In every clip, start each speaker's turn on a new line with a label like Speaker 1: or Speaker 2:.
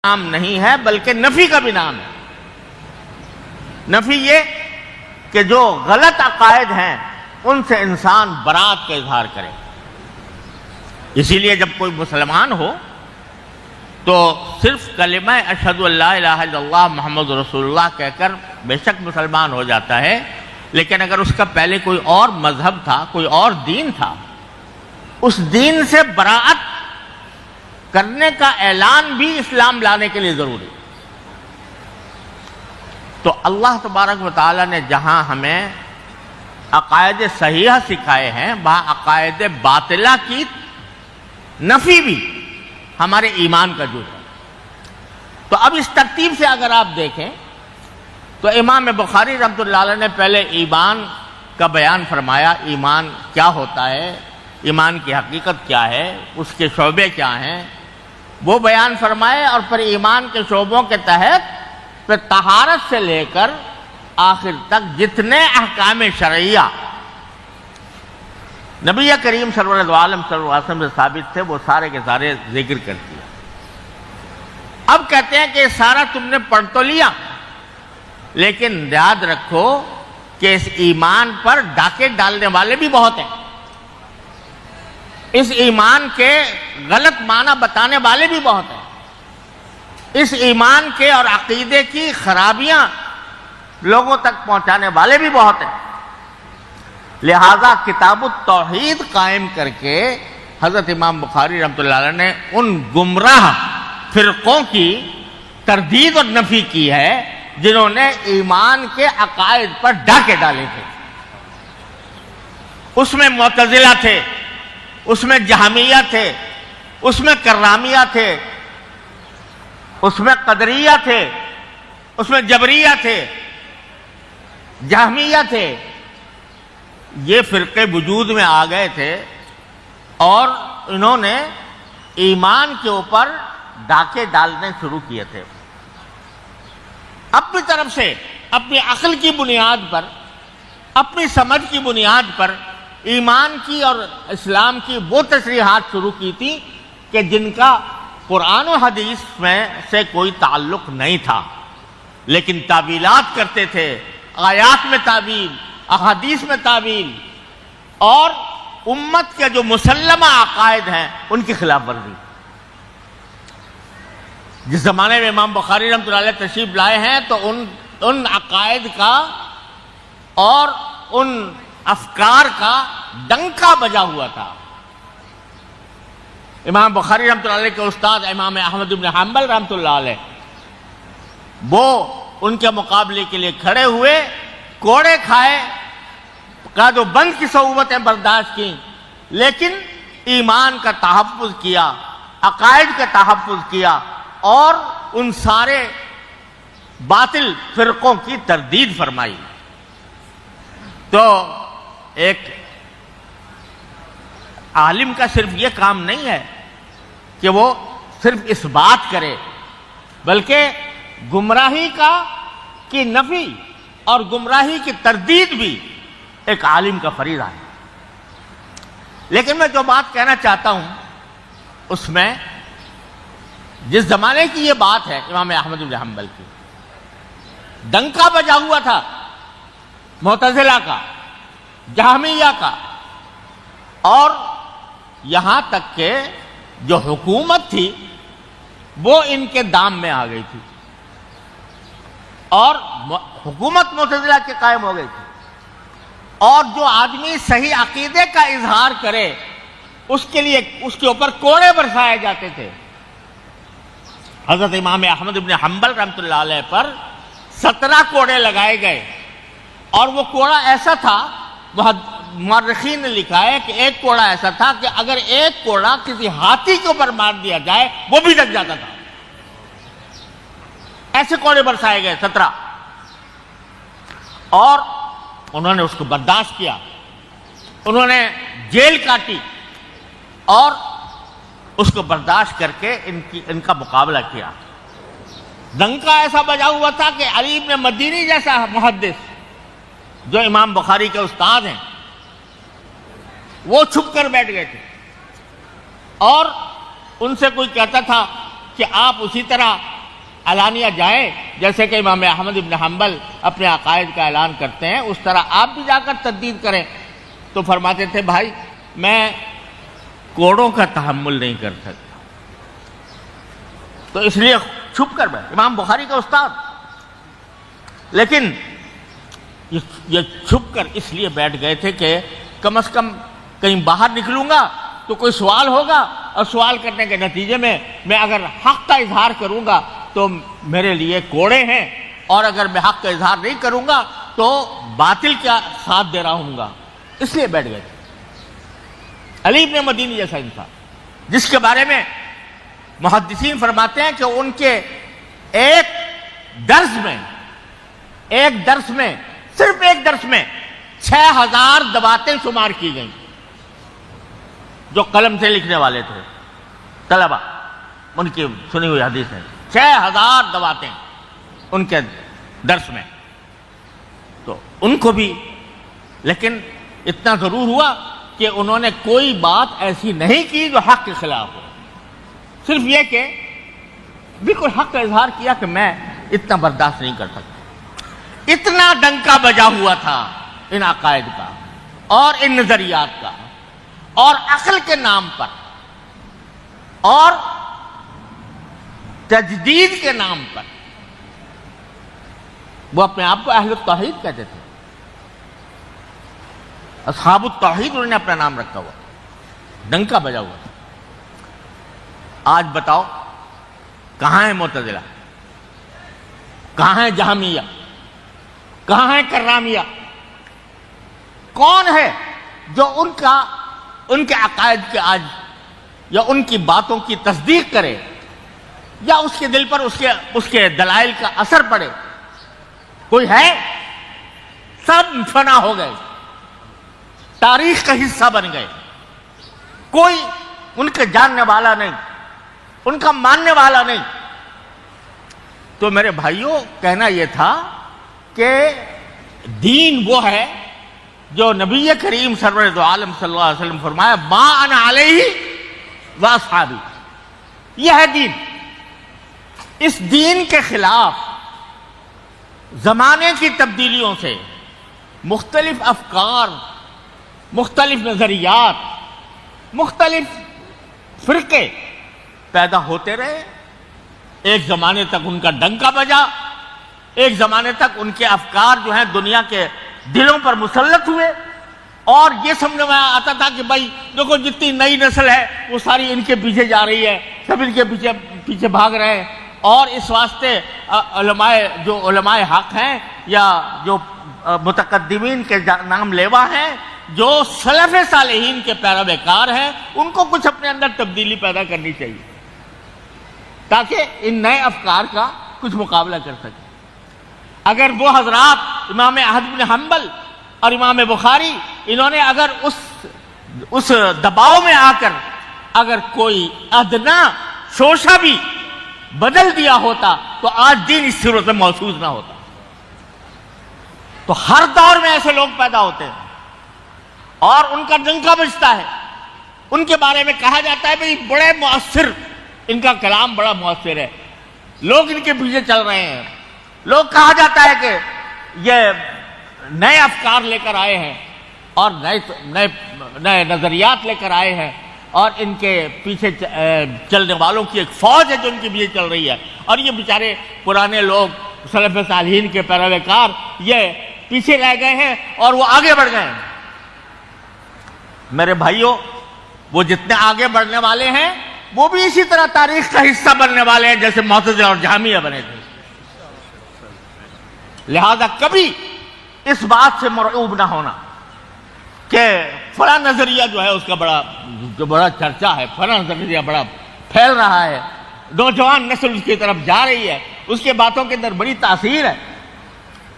Speaker 1: نام نہیں ہے بلکہ نفی کا بھی نام ہے۔ نفی یہ کہ جو غلط عقائد ہیں ان سے انسان برات کا اظہار کرے۔ اسی لیے جب کوئی مسلمان ہو تو صرف کلمہ اشہد ان لا الہ الا اللہ محمد رسول اللہ کہہ کر بے شک مسلمان ہو جاتا ہے، لیکن اگر اس کا پہلے کوئی اور مذہب تھا، کوئی اور دین تھا، اس دین سے براءت کرنے کا اعلان بھی اسلام لانے کے لیے ضروری۔ تو اللہ تبارک و تعالیٰ نے جہاں ہمیں عقائد صحیحہ سکھائے ہیں، وہاں عقائد باطلہ کی نفی بھی ہمارے ایمان کا جز ہے۔ تو اب اس ترتیب سے اگر آپ دیکھیں تو امام بخاری رحمۃ اللہ علیہ نے پہلے ایمان کا بیان فرمایا، ایمان کیا ہوتا ہے، ایمان کی حقیقت کیا ہے، اس کے شعبے کیا ہیں، وہ بیان فرمائے، اور پھر ایمان کے شعبوں کے تحت پھر طہارت سے لے کر آخر تک جتنے احکام شرعیہ نبی کریم سرور دو عالم صلی اللہ علیہ وسلم سے ثابت تھے وہ سارے کے سارے ذکر کر دیا۔ اب کہتے ہیں کہ سارا تم نے پڑھ تو لیا، لیکن یاد رکھو کہ اس ایمان پر ڈاکے ڈالنے والے بھی بہت ہیں، اس ایمان کے غلط معنی بتانے والے بھی بہت ہیں، اس ایمان کے اور عقیدے کی خرابیاں لوگوں تک پہنچانے والے بھی بہت ہیں۔ لہذا کتاب التوحید قائم کر کے حضرت امام بخاری رحمۃ اللہ علیہ نے ان گمراہ فرقوں کی تردید اور نفی کی ہے جنہوں نے ایمان کے عقائد پر ڈاکے ڈالے تھے۔ اس میں معتزلہ تھے، اس میں جہمیہ تھے، اس میں کرامیہ تھے، اس میں قدریہ تھے، اس میں جبریہ تھے، جہمیہ تھے۔ یہ فرقے وجود میں آ گئے تھے اور انہوں نے ایمان کے اوپر ڈاکے ڈالنے شروع کیے تھے، اپنی طرف سے اپنی عقل کی بنیاد پر، اپنی سمجھ کی بنیاد پر ایمان کی اور اسلام کی وہ تصریحات شروع کی تھی کہ جن کا قرآن و حدیث میں سے کوئی تعلق نہیں تھا، لیکن تعویلات کرتے تھے، آیات میں تعویل، احادیث میں تعویل، اور امت کے جو مسلمہ عقائد ہیں ان کی خلاف ورزی۔ جس زمانے میں امام بخاری رحمۃ اللہ علیہ تشریف لائے ہیں تو ان عقائد کا اور ان افکار کا ڈنکا بجا ہوا تھا۔ امام بخاری رحمۃ اللہ علیہ کے استاد امام احمد بن حنبل رحمۃ اللہ علیہ وہ ان کے مقابلے کے لیے کھڑے ہوئے، کوڑے کھائے، قید و بند کی صعوبتیں برداشت کی، لیکن ایمان کا تحفظ کیا، عقائد کا تحفظ کیا اور ان سارے باطل فرقوں کی تردید فرمائی۔ تو ایک عالم کا صرف یہ کام نہیں ہے کہ وہ صرف اس بات کرے، بلکہ گمراہی کی نفی اور گمراہی کی تردید بھی ایک عالم کا فریضہ ہے۔ لیکن میں جو بات کہنا چاہتا ہوں اس میں جس زمانے کی یہ بات ہے امام احمد بن حنبل کی، ڈنکا بجا ہوا تھا معتزلہ کا، جہمیہ کا، اور یہاں تک کہ جو حکومت تھی وہ ان کے دام میں آ گئی تھی اور حکومت معتزلہ کے قائم ہو گئی تھی، اور جو آدمی صحیح عقیدے کا اظہار کرے اس کے لیے اس کے اوپر کوڑے برسائے جاتے تھے۔ حضرت امام احمد بن حنبل رحمۃ اللہ علیہ پر 17 کوڑے لگائے گئے، اور وہ کوڑا ایسا تھا، مورخین نے لکھا ہے کہ ایک کوڑا ایسا تھا کہ اگر ایک کوڑا کسی ہاتھی کے اوپر مار دیا جائے وہ بھی لگ جاتا تھا، ایسے کوڑے برسائے گئے 17، اور انہوں نے اس کو برداشت کیا، انہوں نے جیل کاٹی اور اس کو برداشت کر کے ان کا مقابلہ کیا۔ ڈنکا ایسا بجا ہوا تھا کہ علی بن مدینی جیسا محدث جو امام بخاری کے استاد ہیں وہ چھپ کر بیٹھ گئے تھے، اور ان سے کوئی کہتا تھا کہ آپ اسی طرح علانیہ جائیں، جیسے کہ امام احمد بن حنبل اپنے عقائد کا اعلان کرتے ہیں، اس طرح آپ بھی جا کر تردید کریں۔ تو فرماتے تھے بھائی میں کوڑوں کا تحمل نہیں کر سکتا، تو اس لیے چھپ کر بیٹھ، امام بخاری کا استاد، لیکن یہ چھپ کر اس لیے بیٹھ گئے تھے کہ کم از کم کہیں باہر نکلوں گا تو کوئی سوال ہوگا، اور سوال کرنے کے نتیجے میں اگر حق کا اظہار کروں گا تو میرے لیے کوڑے ہیں، اور اگر میں حق کا اظہار نہیں کروں گا تو باطل کا ساتھ دے رہا ہوں گا، اس لیے بیٹھ گئے تھے۔ علی بن مدینی جیسا انسان، جس کے بارے میں محدثین فرماتے ہیں کہ ان کے ایک درس میں صرف ایک درس میں 6000 دباتیں شمار کی گئیں، جو قلم سے لکھنے والے تھے طلبہ، ان کی سنی ہوئی حدیث ہے، 6000 دباتیں ان کے درس میں۔ تو ان کو بھی، لیکن اتنا ضرور ہوا کہ انہوں نے کوئی بات ایسی نہیں کی جو حق کے خلاف ہو، صرف یہ کہ بالکل حق کا اظہار کیا کہ میں اتنا برداشت نہیں کر سکتا۔ اتنا ڈنکا بجا ہوا تھا ان عقائد کا اور ان نظریات کا، اور عقل کے نام پر اور تجدید کے نام پر وہ اپنے آپ کو اہل التوحید کہتے تھے، اصحاب التوحید انہوں نے اپنا نام رکھا ہوا، ڈنکا بجا ہوا تھا۔ آج بتاؤ کہاں ہے معتزلہ، کہاں ہے جہمیہ، کہاں ہے کرامیہ؟ کون ہے جو ان کے عقائد کے آج یا ان کی باتوں کی تصدیق کرے یا اس کے دل پر اس کے دلائل کا اثر پڑے؟ کوئی ہے؟ سب فنا ہو گئے، تاریخ کا حصہ بن گئے، کوئی ان کے جاننے والا نہیں، ان کا ماننے والا نہیں۔ تو میرے بھائیوں، کہنا یہ تھا کہ دین وہ ہے جو نبی کریم سرور دو عالم صلی اللہ علیہ وسلم فرمایا ما انا علیہ واصحابی، یہ ہے دین۔ اس دین کے خلاف زمانے کی تبدیلیوں سے مختلف افکار، مختلف نظریات، مختلف فرقے پیدا ہوتے رہے۔ ایک زمانے تک ان کا ڈنکا بجا، ایک زمانے تک ان کے افکار جو ہیں دنیا کے دلوں پر مسلط ہوئے، اور یہ سمجھ میں آتا تھا کہ بھائی دیکھو جتنی نئی نسل ہے وہ ساری ان کے پیچھے جا رہی ہے، سب ان کے پیچھے بھاگ رہے ہیں، اور اس واسطے علماء حق ہیں یا جو متقدمین کے نام لیوا ہیں، جو سلف صالحین کے پیروکار ہیں، ان کو کچھ اپنے اندر تبدیلی پیدا کرنی چاہیے تاکہ ان نئے افکار کا کچھ مقابلہ کر سکے۔ اگر وہ حضرات امام احمد بن حنبل اور امام بخاری، انہوں نے اگر اس دباؤ میں آ کر اگر کوئی ادنا شوشہ بھی بدل دیا ہوتا تو آج دین اس صورت میں محسوس نہ ہوتا۔ تو ہر دور میں ایسے لوگ پیدا ہوتے ہیں اور ان کا ڈنکا بجتا ہے، ان کے بارے میں کہا جاتا ہے بھئی بڑے مؤثر، ان کا کلام بڑا مؤثر ہے، لوگ ان کے پیچھے چل رہے ہیں، لوگ کہا جاتا ہے کہ یہ نئے افکار لے کر آئے ہیں اور نئے نظریات لے کر آئے ہیں، اور ان کے پیچھے چلنے والوں کی ایک فوج ہے جو ان کے پیچھے چل رہی ہے، اور یہ بیچارے پرانے لوگ سلف صالحین کے پیروکار یہ پیچھے رہ گئے ہیں اور وہ آگے بڑھ گئے ہیں۔ میرے بھائیوں، وہ جتنے آگے بڑھنے والے ہیں وہ بھی اسی طرح تاریخ کا حصہ بننے والے ہیں جیسے معتزلہ اور جہمیہ بنے تھے۔ لہذا کبھی اس بات سے مرعوب نہ ہونا کہ فلاں نظریہ جو ہے اس کا بڑا چرچا ہے، فلاں نظریہ بڑا پھیل رہا ہے، نوجوان نسل اس کی طرف جا رہی ہے، اس کے باتوں کے اندر بڑی تاثیر ہے،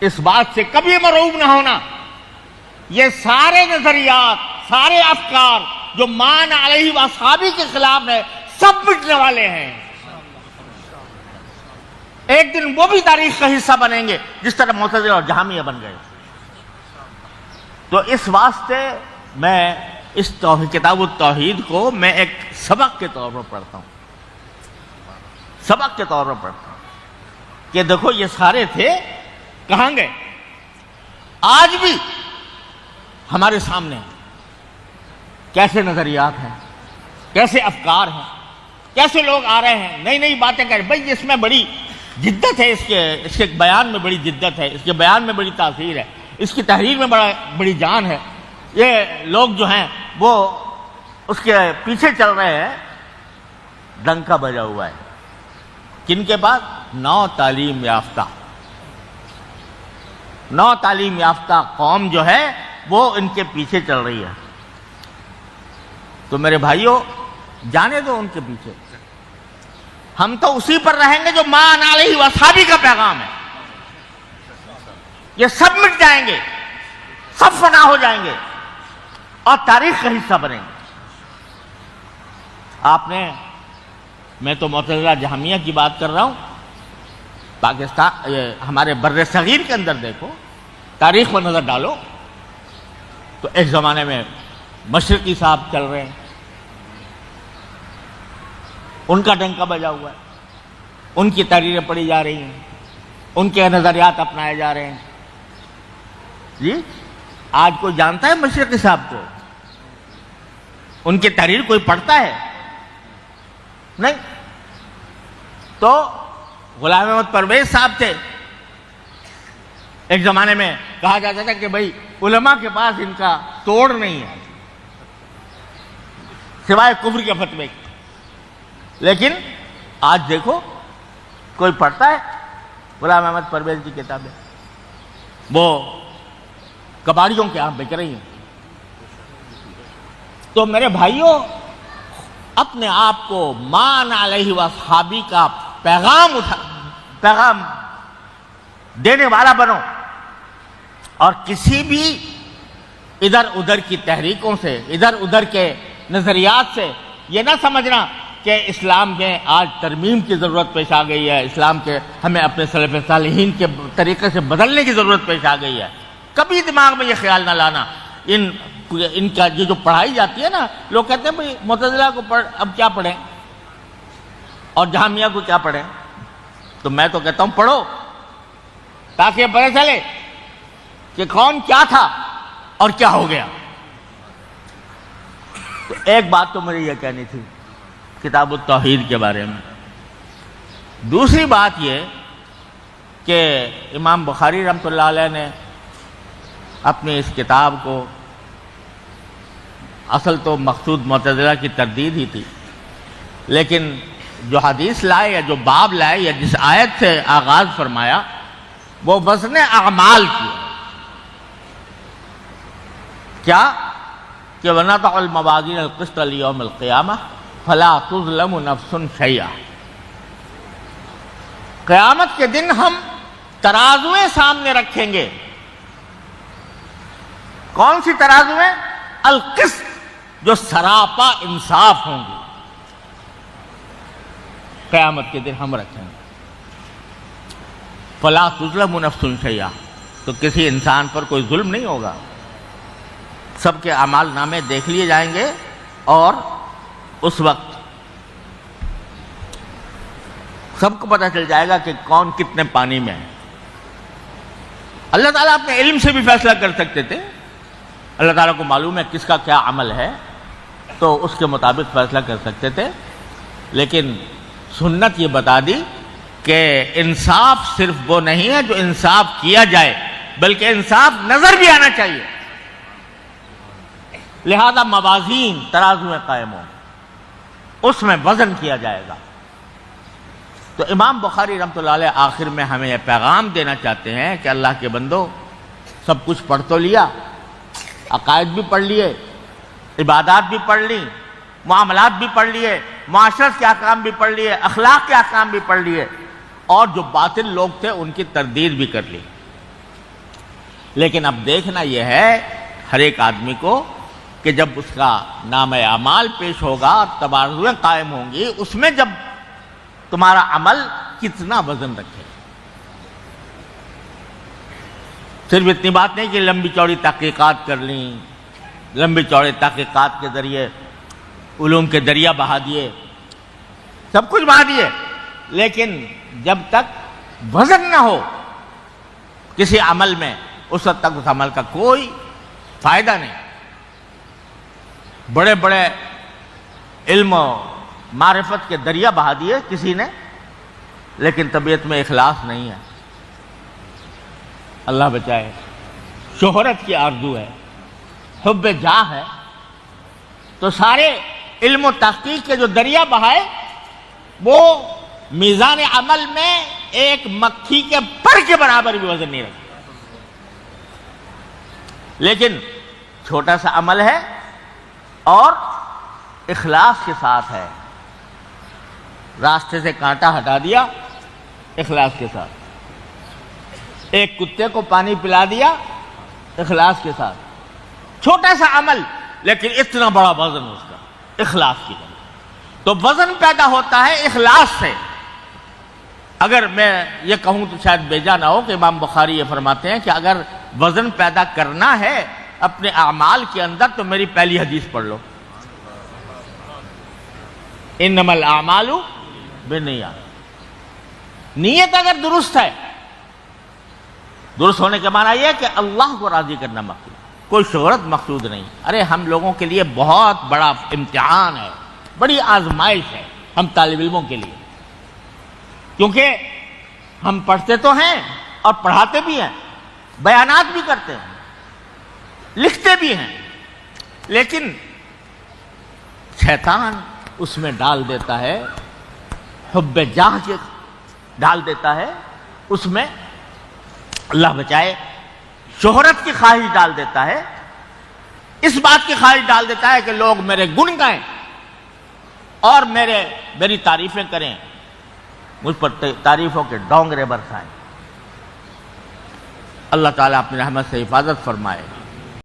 Speaker 1: اس بات سے کبھی مرعوب نہ ہونا۔ یہ سارے نظریات، سارے افکار جو مان علیہ واصحابی کے خلاف ہے، سب مٹنے والے ہیں، ایک دن وہ بھی تاریخ کا حصہ بنیں گے جس طرح معتزلہ اور جہمیہ بن گئے۔ تو اس واسطے میں اس کتاب التوحید کو ایک سبق کے طور پر پڑھتا ہوں، سبق کے طور پر پڑھتا ہوں۔ کہ دیکھو یہ سارے تھے کہاں گئے. آج بھی ہمارے سامنے کیسے نظریات ہیں، کیسے افکار ہیں، کیسے لوگ آ رہے ہیں، نئی نئی باتیں کر رہے ہیں. بھائی اس میں بڑی جدت ہے، اس کے بیان میں بڑی جدت ہے، اس کے بیان میں بڑی تاثیر ہے، اس کی تحریر میں بڑی جان ہے. یہ لوگ جو ہیں وہ اس کے پیچھے چل رہے ہیں. ڈنکا بجا ہوا ہے کن کے پاس؟ نو تعلیم یافتہ قوم جو ہے وہ ان کے پیچھے چل رہی ہے. تو میرے بھائیوں جانے دو ان کے پیچھے، ہم تو اسی پر رہیں گے جو ما انا علیہ واصحابی کا پیغام ہے. یہ سب مٹ جائیں گے، سب فنا ہو جائیں گے اور تاریخ کا حصہ بنیں گے. میں تو معتزلہ جہمیہ کی بات کر رہا ہوں. پاکستان ہمارے بر صغیر کے اندر دیکھو، تاریخ پر نظر ڈالو تو ایک زمانے میں مشرقی صاحب چل رہے ہیں، ان کا ڈنکا بجا ہوا ہے، ان کی تحریریں پڑھی جا رہی ہیں، ان کے نظریات اپنائے جا رہے ہیں. جی آج کوئی جانتا ہے مشرقی صاحب کو؟ ان کی تحریر کوئی پڑھتا ہے؟ نہیں. تو غلام احمد پرویز صاحب تھے، ایک زمانے میں کہا جاتا تھا کہ بھائی علماء کے پاس ان کا توڑ نہیں ہے سوائے کفر کے فتوے کی. لیکن آج دیکھو کوئی پڑھتا ہے غلام احمد پرویز کی کتابیں؟ وہ کباڑیوں کے ہاں بک رہی ہیں. تو میرے بھائیوں اپنے آپ کو ما انا علیہ واصحابی کا پیغام دینے والا بنو، اور کسی بھی ادھر ادھر کی تحریکوں سے، ادھر ادھر کے نظریات سے یہ نہ سمجھنا کہ اسلام میں آج ترمیم کی ضرورت پیش آ گئی ہے، اسلام کے ہمیں اپنے سلف صالحین کے طریقے سے بدلنے کی ضرورت پیش آ گئی ہے. کبھی دماغ میں یہ خیال نہ لانا. ان کا یہ جو پڑھائی جاتی ہے نا، لوگ کہتے ہیں بھائی معتزلہ کو اب کیا پڑھیں اور جہمیہ کو کیا پڑھیں. تو میں تو کہتا ہوں پڑھو تاکہ پتہ چلے کہ کون کیا تھا اور کیا ہو گیا. تو ایک بات تو مجھے یہ کہنی تھی کتاب التوحید کے بارے میں. دوسری بات یہ کہ امام بخاری رحمۃ اللہ علیہ نے اپنی اس کتاب کو، اصل تو مقصود معتزلہ کی تردید ہی تھی، لیکن جو حدیث لائے یا جو باب لائے یا جس آیت سے آغاز فرمایا وہ وزن اعمال کی. کیا کہ وَنَضَعُ الْمَوَازِينَ الْقِسْطَ لِيَوْمِ الْقِيَامَةِ فَلَا تُظْلَمُ نَفْسٌ شَيْئًا. قیامت کے دن ہم ترازویں سامنے رکھیں گے. کون سی ترازویں؟ القسط، جو سراپا انصاف ہوں گی. قیامت کے دن ہم رکھیں گے. فَلَا تُظْلَمُ نَفْسٌ شَيْئًا، تو کسی انسان پر کوئی ظلم نہیں ہوگا. سب کے اعمال نامے دیکھ لیے جائیں گے اور اس وقت سب کو پتہ چل جائے گا کہ کون کتنے پانی میں ہے. اللہ تعالیٰ اپنے علم سے بھی فیصلہ کر سکتے تھے. اللہ تعالیٰ کو معلوم ہے کس کا کیا عمل ہے، تو اس کے مطابق فیصلہ کر سکتے تھے. لیکن سنت یہ بتا دی کہ انصاف صرف وہ نہیں ہے جو انصاف کیا جائے، بلکہ انصاف نظر بھی آنا چاہیے. لہذا موازین، ترازویں قائم ہوں، اس میں وزن کیا جائے گا. تو امام بخاری رحمۃ اللہ علیہ آخر میں ہمیں یہ پیغام دینا چاہتے ہیں کہ اللہ کے بندو، سب کچھ پڑھ تو لیا، عقائد بھی پڑھ لیے، عبادات بھی پڑھ لی، معاملات بھی پڑھ لیے، معاشرت کے احکام بھی پڑھ لیے، اخلاق کے احکام بھی پڑھ لیے، اور جو باطل لوگ تھے ان کی تردید بھی کر لی. لیکن اب دیکھنا یہ ہے ہر ایک آدمی کو کہ جب اس کا نام اعمال پیش ہوگا، ترازویں قائم ہوں گی، اس میں جب تمہارا عمل کتنا وزن رکھے. صرف اتنی بات نہیں کہ لمبی چوڑی تحقیقات کر لیں، لمبی چوڑے تحقیقات کے ذریعے علوم کے دریا بہا دیے، سب کچھ بہا دیے، لیکن جب تک وزن نہ ہو کسی عمل میں، اس وقت تک اس عمل کا کوئی فائدہ نہیں۔ بڑے بڑے علم و معرفت کے دریا بہا دیے کسی نے، لیکن طبیعت میں اخلاص نہیں ہے، اللہ بچائے۔ شہرت کی آرزو ہے، حب جاہ ہے، تو سارے علم و تحقیق کے جو دریا بہائے وہ میزان عمل میں ایک مکھی کے پر کے برابر بھی وزن نہیں رکھتے۔ لیکن چھوٹا سا عمل ہے اور اخلاص کے ساتھ ہے، راستے سے کانٹا ہٹا دیا اخلاص کے ساتھ، ایک کتے کو پانی پلا دیا اخلاص کے ساتھ، چھوٹا سا عمل لیکن اتنا بڑا وزن اس کا اخلاص کی وجہ۔ تو وزن پیدا ہوتا ہے اخلاص سے۔ اگر میں یہ کہوں تو شاید بیجا نہ ہو کہ امام بخاری یہ فرماتے ہیں کہ اگر وزن پیدا کرنا ہے اپنے اعمال کے اندر تو میری پہلی حدیث پڑھ لو، انما الاعمال بالنیات۔ نیت اگر درست ہے، درست ہونے کے معنی یہ ہے کہ اللہ کو راضی کرنا مقصود، کوئی شہرت مقصود نہیں۔ ارے ہم لوگوں کے لیے بہت بڑا امتحان ہے، بڑی آزمائش ہے ہم طالب علموں کے لیے، کیونکہ ہم پڑھتے تو ہیں اور پڑھاتے بھی ہیں، بیانات بھی کرتے ہیں، لکھتے بھی ہیں، لیکن شیطان اس میں ڈال دیتا ہے حب جاہ کے، ڈال دیتا ہے اس میں، اللہ بچائے، شہرت کی خواہش ڈال دیتا ہے، اس بات کی خواہش ڈال دیتا ہے کہ لوگ میرے گن گائیں اور میری تعریفیں کریں، مجھ پر تعریفوں کے ڈونگرے برسائیں۔ اللہ تعالیٰ اپنی رحمت سے حفاظت فرمائے۔